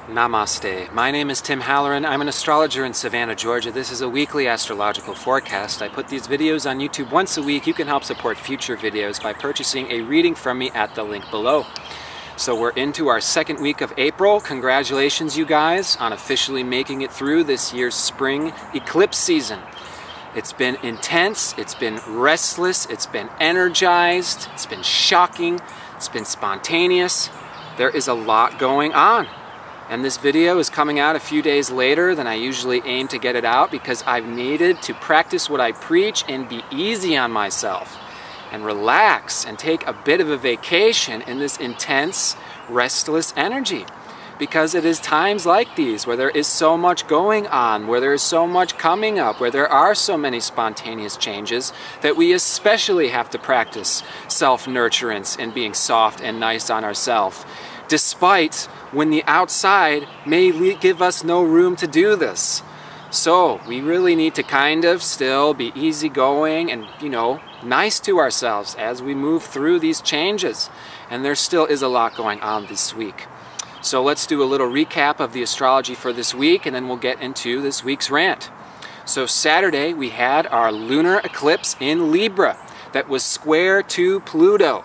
Namaste. My name is Tim Halloran. I'm an astrologer in Savannah, Georgia. This is a weekly astrological forecast. I put these videos on YouTube once a week. You can help support future videos by purchasing a reading from me at the link below. So we're into our second week of April. Congratulations, you guys, on officially making it through this year's spring eclipse season. It's been intense, it's been restless, it's been energized, it's been shocking, it's been spontaneous. There is a lot going on. And this video is coming out a few days later than I usually aim to get it out because I've needed to practice what I preach and be easy on myself and relax and take a bit of a vacation in this intense, restless energy. Because it is times like these where there is so much going on, where there is so much coming up, where there are so many spontaneous changes that we especially have to practice self-nurturance and being soft and nice on ourselves. Despite when the outside may give us no room to do this. So we really need to kind of still be easygoing and, nice to ourselves as we move through these changes. And there still is a lot going on this week. So let's do a little recap of the astrology for this week, and then we'll get into this week's rant. So Saturday we had our lunar eclipse in Libra that was square to Pluto,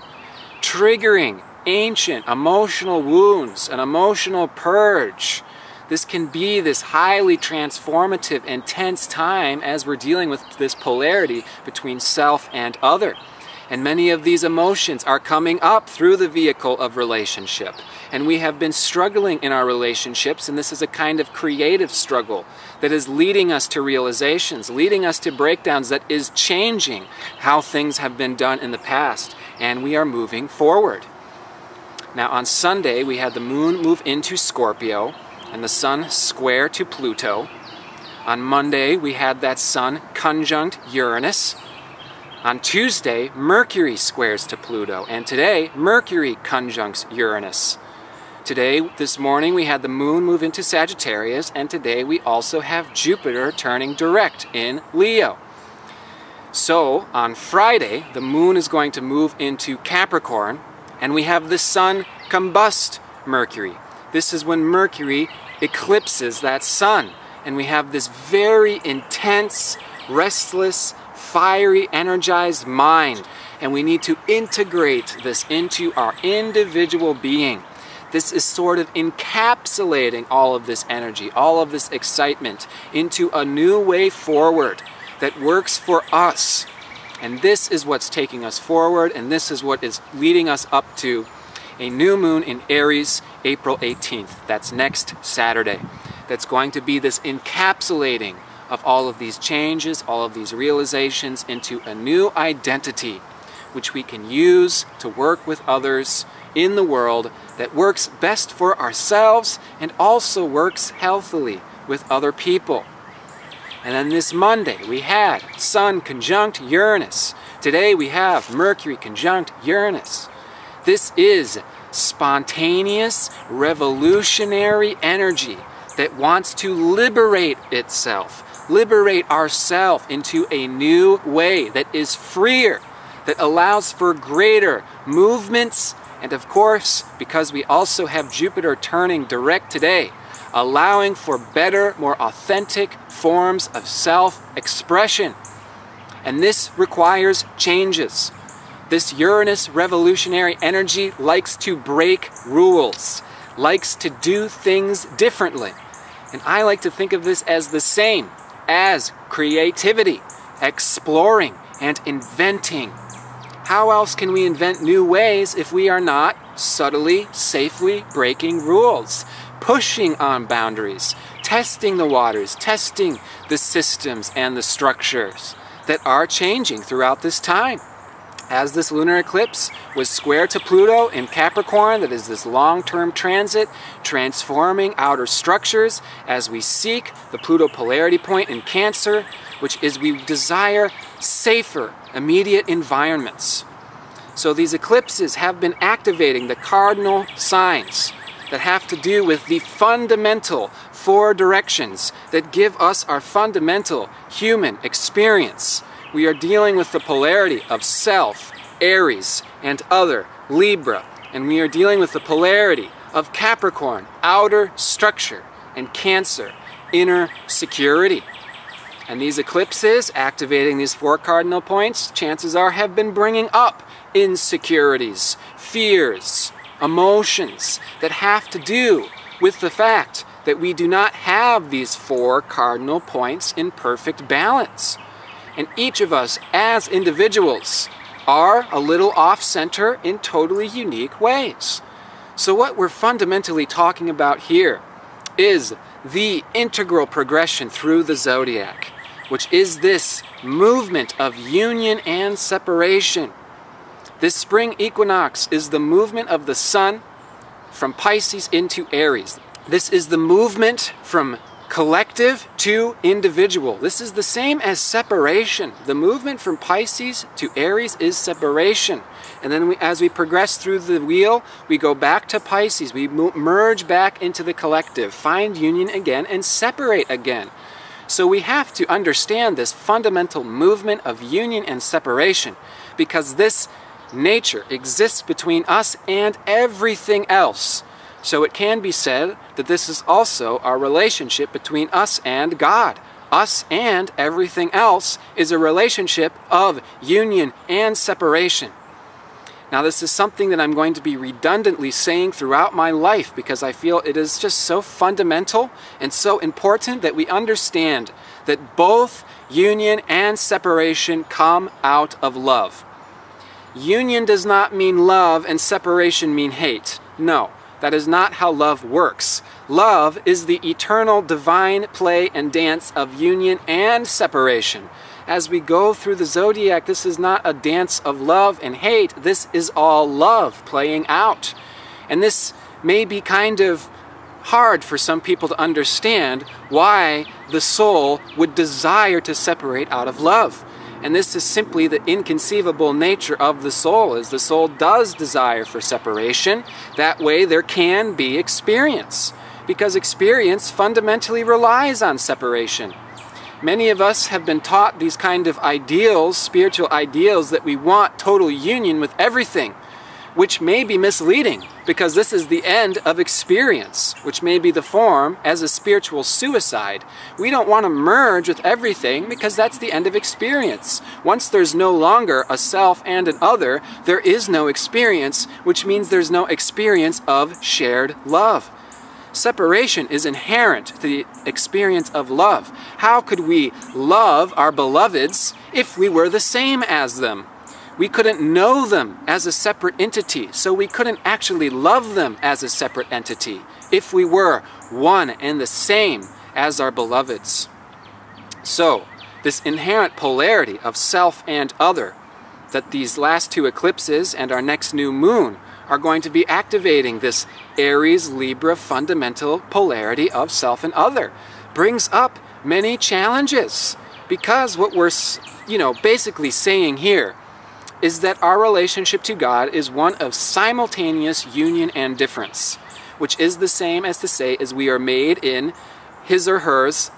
triggering ancient emotional wounds, an emotional purge. This can be this highly transformative, intense time as we're dealing with this polarity between self and other. And many of these emotions are coming up through the vehicle of relationship. And we have been struggling in our relationships, and this is a kind of creative struggle that is leading us to realizations, leading us to breakdowns, that is changing how things have been done in the past. And we are moving forward. Now on Sunday, we had the moon move into Scorpio and the sun square to Pluto. On Monday, we had that sun conjunct Uranus. On Tuesday, Mercury squares to Pluto, and today, Mercury conjuncts Uranus. Today, this morning, we had the moon move into Sagittarius, and today we also have Jupiter turning direct in Leo. So, on Friday, the moon is going to move into Capricorn, and we have the sun combust Mercury. This is when Mercury eclipses that sun. And we have this very intense, restless, fiery, energized mind. And we need to integrate this into our individual being. This is sort of encapsulating all of this energy, all of this excitement into a new way forward that works for us. And this is what's taking us forward, and this is what is leading us up to a new moon in Aries, April 18th. That's next Saturday. That's going to be this encapsulating of all of these changes, all of these realizations into a new identity, which we can use to work with others in the world that works best for ourselves and also works healthily with other people. And then this Monday, we had Sun conjunct Uranus. Today we have Mercury conjunct Uranus. This is spontaneous, revolutionary energy that wants to liberate itself, liberate ourselves into a new way that is freer, that allows for greater movements, and of course, because we also have Jupiter turning direct today, allowing for better, more authentic forms of self-expression. And this requires changes. This Uranus revolutionary energy likes to break rules, likes to do things differently. And I like to think of this as the same as creativity, exploring, and inventing. How else can we invent new ways if we are not subtly, safely breaking rules? Pushing on boundaries, testing the waters, testing the systems and the structures that are changing throughout this time. As this lunar eclipse was square to Pluto in Capricorn, that is this long-term transit, transforming outer structures as we seek the Pluto polarity point in Cancer, which is we desire safer, immediate environments. So these eclipses have been activating the cardinal signs that have to do with the fundamental four directions that give us our fundamental human experience. We are dealing with the polarity of self, Aries, and other, Libra, And we are dealing with the polarity of Capricorn, outer structure, and Cancer, inner security. And these eclipses, activating these 4 cardinal points, chances are have been bringing up insecurities, fears, emotions that have to do with the fact that we do not have these 4 cardinal points in perfect balance. And each of us as individuals are a little off-center in totally unique ways. So what we're fundamentally talking about here is the integral progression through the zodiac, which is this movement of union and separation. This spring equinox is the movement of the sun from Pisces into Aries. This is the movement from collective to individual. This is the same as separation. The movement from Pisces to Aries is separation. And then as we progress through the wheel, we go back to Pisces. We merge back into the collective, find union again, and separate again. So we have to understand this fundamental movement of union and separation, because this nature exists between us and everything else. So it can be said that this is also our relationship between us and God. Us and everything else is a relationship of union and separation. Now this is something that I'm going to be redundantly saying throughout my life, because I feel it is just so fundamental and so important that we understand that both union and separation come out of love. Union does not mean love and separation mean hate. No, that is not how love works. Love is the eternal divine play and dance of union and separation. As we go through the zodiac, this is not a dance of love and hate. This is all love playing out. And this may be kind of hard for some people to understand why the soul would desire to separate out of love. And this is simply the inconceivable nature of the soul, as the soul does desire for separation. That way there can be experience, because experience fundamentally relies on separation. Many of us have been taught these kind of ideals, spiritual ideals, that we want total union with everything, which may be misleading, because this is the end of experience, which may be the form as a spiritual suicide. We don't want to merge with everything, because that's the end of experience. Once there's no longer a self and an other, there is no experience, which means there's no experience of shared love. Separation is inherent to the experience of love. How could we love our beloveds if we were the same as them? We couldn't know them as a separate entity, so we couldn't actually love them as a separate entity if we were one and the same as our beloveds. So, this inherent polarity of self and other that these last 2 eclipses and our next new moon are going to be activating, this Aries Libra fundamental polarity of self and other, brings up many challenges, because what we're basically saying here is that our relationship to God is one of simultaneous union and difference, which is the same as to say as we are made in his or hers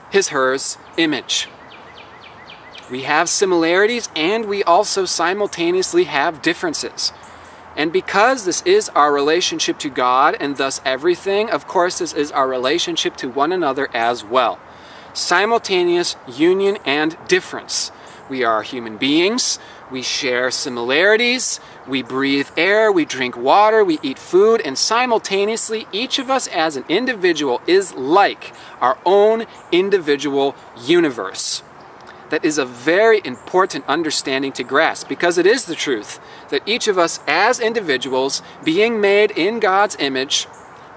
image. We have similarities and we also simultaneously have differences. And because this is our relationship to God and thus everything, of course this is our relationship to one another as well. Simultaneous union and difference. We are human beings, we share similarities, we breathe air, we drink water, we eat food, and simultaneously each of us as an individual is like our own individual universe. That is a very important understanding to grasp, because it is the truth that each of us as individuals, being made in God's image,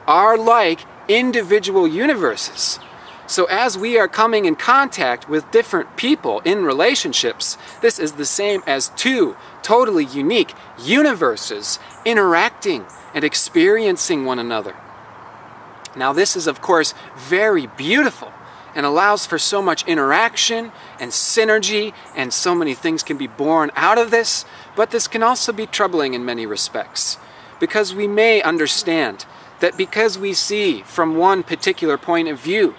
are like individual universes. So as we are coming in contact with different people in relationships, this is the same as 2 totally unique universes interacting and experiencing one another. Now this is of course very beautiful and allows for so much interaction and synergy, and so many things can be born out of this, but this can also be troubling in many respects, because we may understand that because we see from one particular point of view,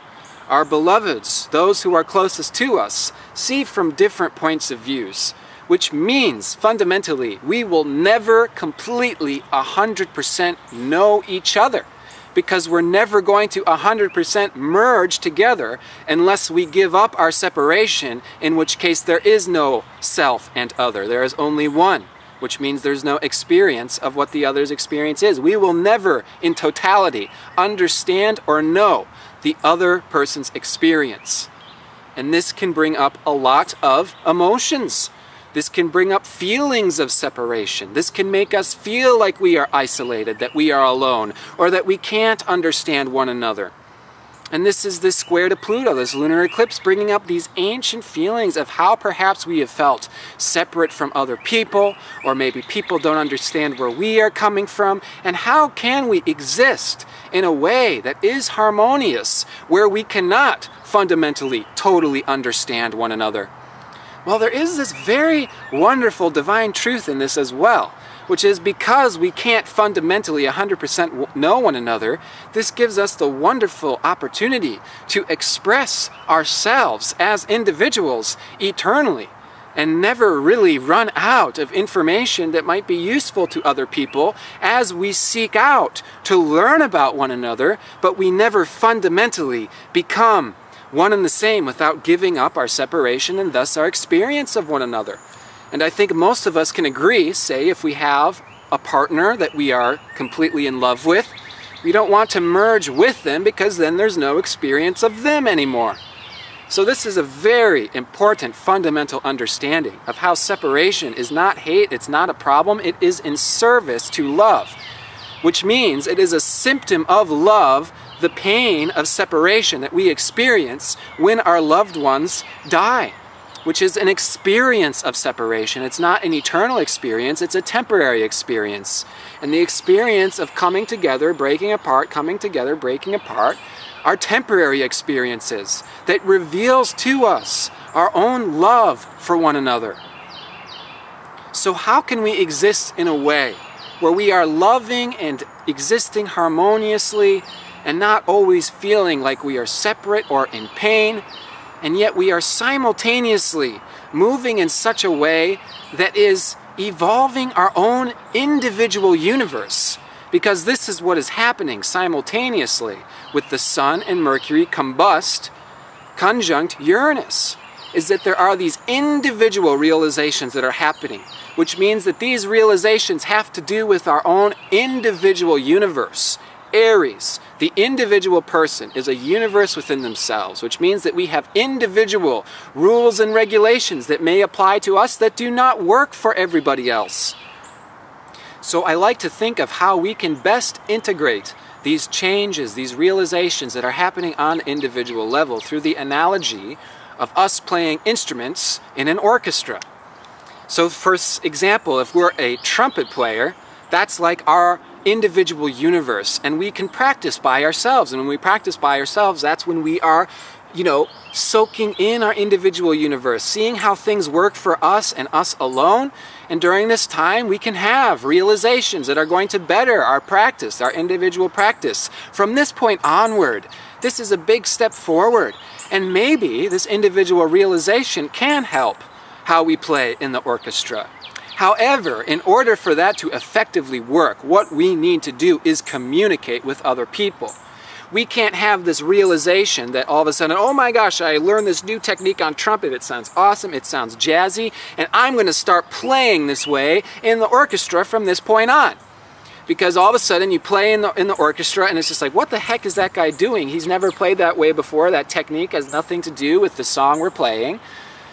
our beloveds, those who are closest to us, see from different points of views. which means fundamentally we will never completely 100% know each other, because we're never going to 100% merge together unless we give up our separation, in which case there is no self and other. There is only one, which means there's no experience of what the other's experience is. We will never, in totality, understand or know the other person's experience. And this can bring up a lot of emotions. This can bring up feelings of separation. This can make us feel like we are isolated, that we are alone, or that we can't understand one another. And this is this square to Pluto, this lunar eclipse, bringing up these ancient feelings of how perhaps we have felt separate from other people, or maybe people don't understand where we are coming from, and how can we exist in a way that is harmonious, where we cannot fundamentally, totally understand one another. Well, there is this very wonderful divine truth in this as well, which is because we can't fundamentally 100% know one another, this gives us the wonderful opportunity to express ourselves as individuals eternally and never really run out of information that might be useful to other people as we seek out to learn about one another, but we never fundamentally become one and the same without giving up our separation and thus our experience of one another. And I think most of us can agree, say if we have a partner that we are completely in love with, we don't want to merge with them because then there's no experience of them anymore. So this is a very important fundamental understanding of how separation is not hate, it's not a problem, it is in service to love. Which means it is a symptom of love, the pain of separation that we experience when our loved ones die, which is an experience of separation. It's not an eternal experience, it's a temporary experience. And the experience of coming together, breaking apart, coming together, breaking apart, are temporary experiences that reveals to us our own love for one another. So how can we exist in a way where we are loving and existing harmoniously and not always feeling like we are separate or in pain, and yet we are simultaneously moving in such a way that is evolving our own individual universe? Because this is what is happening simultaneously with the Sun and Mercury combust conjunct Uranus, is that there are these individual realizations that are happening, which means that these realizations have to do with our own individual universe. Aries, the individual person, is a universe within themselves, which means that we have individual rules and regulations that may apply to us that do not work for everybody else. So I like to think of how we can best integrate these changes, these realizations that are happening on an individual level through the analogy of us playing instruments in an orchestra. So for example, if we're a trumpet player, that's like our individual universe, and we can practice by ourselves. And when we practice by ourselves, that's when we are, soaking in our individual universe, seeing how things work for us and us alone. And during this time, we can have realizations that are going to better our practice, our individual practice. From this point onward, this is a big step forward. And maybe this individual realization can help how we play in the orchestra. However, in order for that to effectively work, what we need to do is communicate with other people. We can't have this realization that all of a sudden, oh my gosh, I learned this new technique on trumpet, it sounds awesome, it sounds jazzy, and I'm going to start playing this way in the orchestra from this point on. Because all of a sudden you play in the orchestra and it's just like, what the heck is that guy doing? He's never played that way before, that technique has nothing to do with the song we're playing.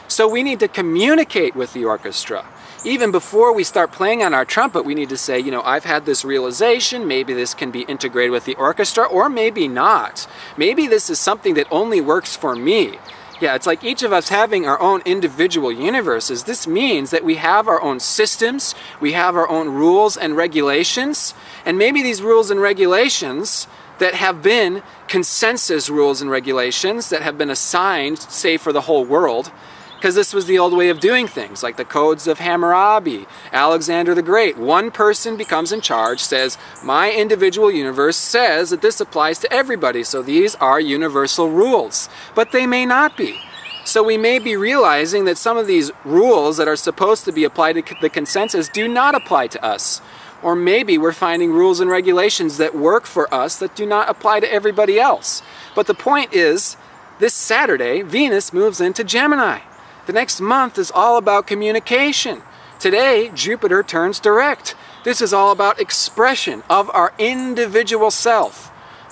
So we need to communicate with the orchestra. Even before we start playing on our trumpet, we need to say, I've had this realization, maybe this can be integrated with the orchestra, or maybe not. Maybe this is something that only works for me. Yeah, it's like each of us having our own individual universes. This means that we have our own systems, we have our own rules and regulations, and maybe these rules and regulations that have been consensus rules and regulations that have been assigned, say, for the whole world, because this was the old way of doing things, like the codes of Hammurabi, Alexander the Great. One person becomes in charge, says, my individual universe says that this applies to everybody, so these are universal rules. But they may not be. So we may be realizing that some of these rules that are supposed to be applied to the consensus do not apply to us. Or maybe we're finding rules and regulations that work for us that do not apply to everybody else. But the point is, this Saturday, Venus moves into Gemini. The next month is all about communication. Today, Jupiter turns direct. This is all about expression of our individual self.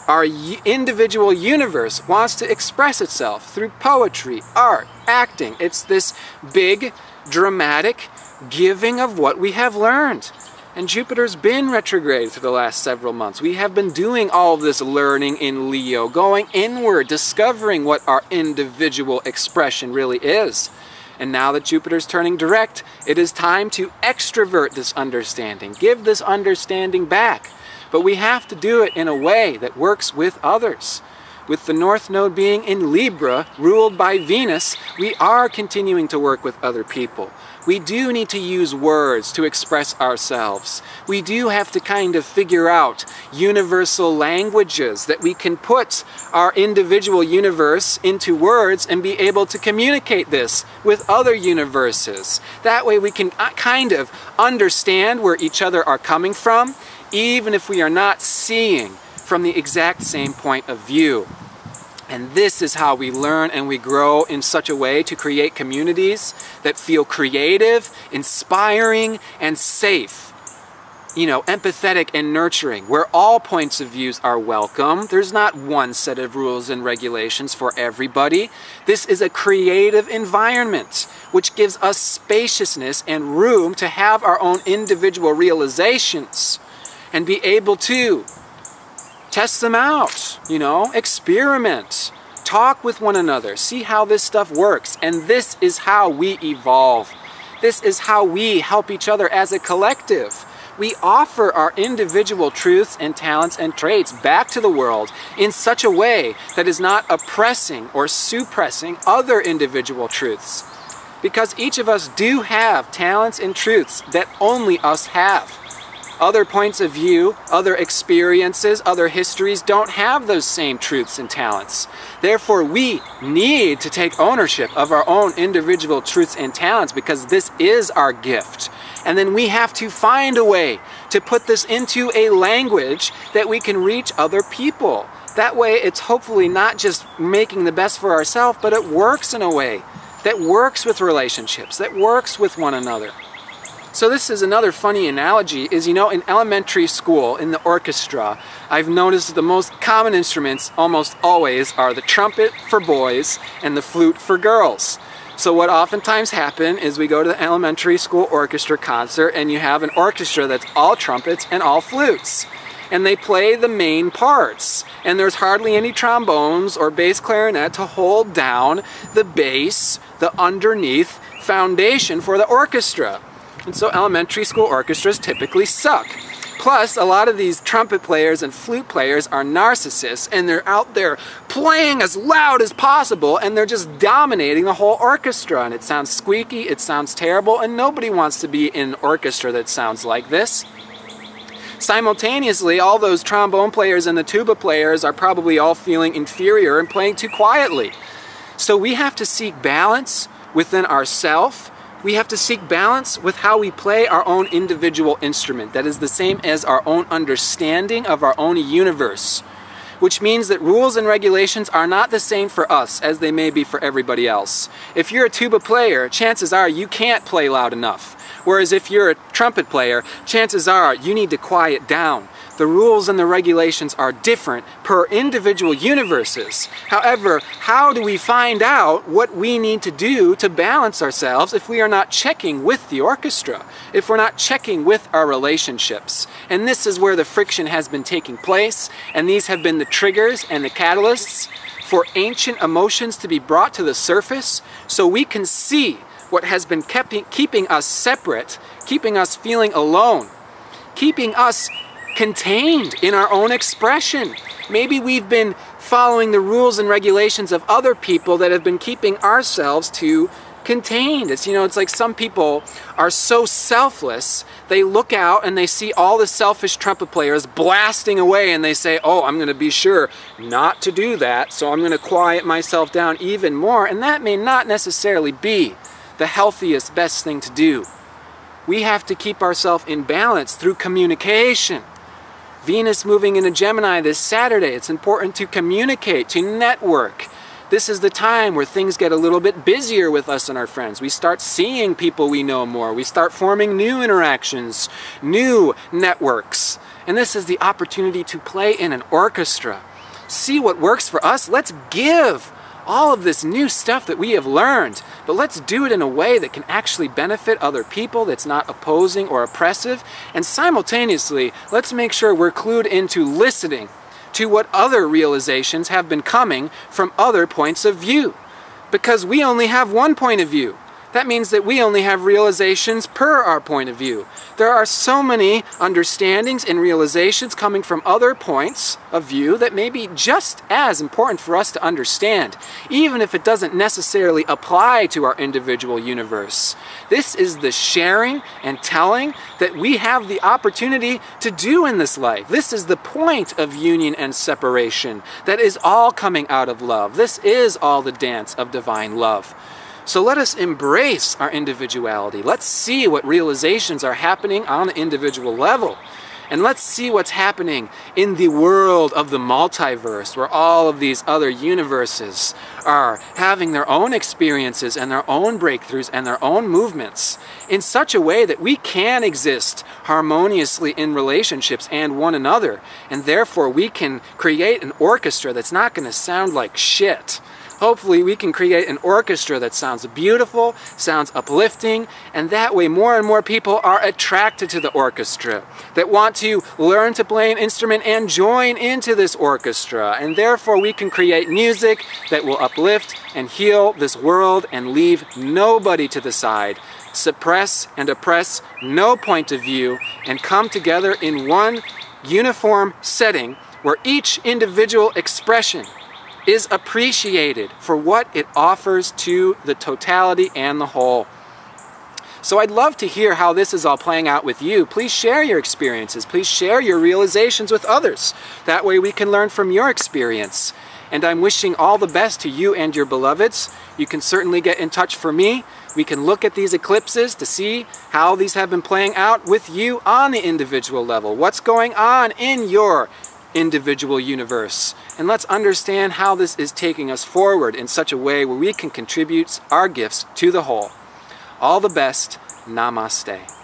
Our individual universe wants to express itself through poetry, art, acting. It's this big, dramatic giving of what we have learned. And Jupiter's been retrograde for the last several months. We have been doing all of this learning in Leo, going inward, discovering what our individual expression really is. And now that Jupiter's turning direct, it is time to extrovert this understanding, give this understanding back. But we have to do it in a way that works with others. With the North Node being in Libra, ruled by Venus, we are continuing to work with other people. We do need to use words to express ourselves. We do have to kind of figure out universal languages that we can put our individual universe into words and be able to communicate this with other universes. That way we can kind of understand where each other are coming from, even if we are not seeing from the exact same point of view. And this is how we learn and we grow in such a way to create communities that feel creative, inspiring, and safe. You know, empathetic and nurturing, where all points of views are welcome. There's not one set of rules and regulations for everybody. This is a creative environment, which gives us spaciousness and room to have our own individual realizations and be able to test them out, you know, experiment, talk with one another, see how this stuff works. And this is how we evolve. This is how we help each other as a collective. We offer our individual truths and talents and traits back to the world in such a way that is not oppressing or suppressing other individual truths. Because each of us do have talents and truths that only us have. Other points of view, other experiences, other histories don't have those same truths and talents. Therefore, we need to take ownership of our own individual truths and talents because this is our gift. And then we have to find a way to put this into a language that we can reach other people. That way, it's hopefully not just making the best for ourselves, but it works in a way that works with relationships, that works with one another. So this is another funny analogy is, you know, in elementary school, in the orchestra, I've noticed the most common instruments almost always are the trumpet for boys and the flute for girls. So what oftentimes happens is we go to the elementary school orchestra concert and you have an orchestra that's all trumpets and all flutes. And they play the main parts. And there's hardly any trombones or bass clarinet to hold down the bass, the underneath foundation for the orchestra. And so elementary school orchestras typically suck. Plus, a lot of these trumpet players and flute players are narcissists, and they're out there playing as loud as possible, and they're just dominating the whole orchestra. And it sounds squeaky, it sounds terrible, and nobody wants to be in an orchestra that sounds like this. Simultaneously, all those trombone players and the tuba players are probably all feeling inferior and playing too quietly. So we have to seek balance within ourselves. We have to seek balance with how we play our own individual instrument. That is the same as our own understanding of our own universe. Which means that rules and regulations are not the same for us as they may be for everybody else. If you're a tuba player, chances are you can't play loud enough. Whereas if you're a trumpet player, chances are you need to quiet down. The rules and the regulations are different per individual universes. However, how do we find out what we need to do to balance ourselves if we are not checking with the orchestra, if we're not checking with our relationships? And this is where the friction has been taking place, and these have been the triggers and the catalysts for ancient emotions to be brought to the surface so we can see what has been keeping us separate, keeping us feeling alone, keeping us contained in our own expression. Maybe we've been following the rules and regulations of other people that have been keeping ourselves too contained. It's, you know, it's like some people are so selfless, they look out and they see all the selfish trumpet players blasting away and they say, oh, I'm going to be sure not to do that, so I'm going to quiet myself down even more. And that may not necessarily be the healthiest, best thing to do. We have to keep ourselves in balance through communication. Venus moving into Gemini this Saturday. It's important to communicate, to network. This is the time where things get a little bit busier with us and our friends. We start seeing people we know more. We start forming new interactions, new networks. And this is the opportunity to play in an orchestra. See what works for us. Let's give all of this new stuff that we have learned, but let's do it in a way that can actually benefit other people, that's not opposing or oppressive, and simultaneously, let's make sure we're clued into listening to what other realizations have been coming from other points of view. Because we only have one point of view. That means that we only have realizations per our point of view. There are so many understandings and realizations coming from other points of view that may be just as important for us to understand, even if it doesn't necessarily apply to our individual universe. This is the sharing and telling that we have the opportunity to do in this life. This is the point of union and separation. That is all coming out of love. This is all the dance of divine love. So let us embrace our individuality. Let's see what realizations are happening on the individual level. And let's see what's happening in the world of the multiverse, where all of these other universes are having their own experiences and their own breakthroughs and their own movements in such a way that we can exist harmoniously in relationships and one another. And therefore we can create an orchestra that's not going to sound like shit. Hopefully we can create an orchestra that sounds beautiful, sounds uplifting, and that way more and more people are attracted to the orchestra, that want to learn to play an instrument and join into this orchestra. And therefore we can create music that will uplift and heal this world and leave nobody to the side, suppress and oppress no point of view, and come together in one uniform setting where each individual expression is appreciated for what it offers to the totality and the whole. So I'd love to hear how this is all playing out with you. Please share your experiences. Please share your realizations with others. That way we can learn from your experience. And I'm wishing all the best to you and your beloveds. You can certainly get in touch for me. We can look at these eclipses to see how these have been playing out with you on the individual level. What's going on in your individual universe? And let's understand how this is taking us forward in such a way where we can contribute our gifts to the whole. All the best. Namaste.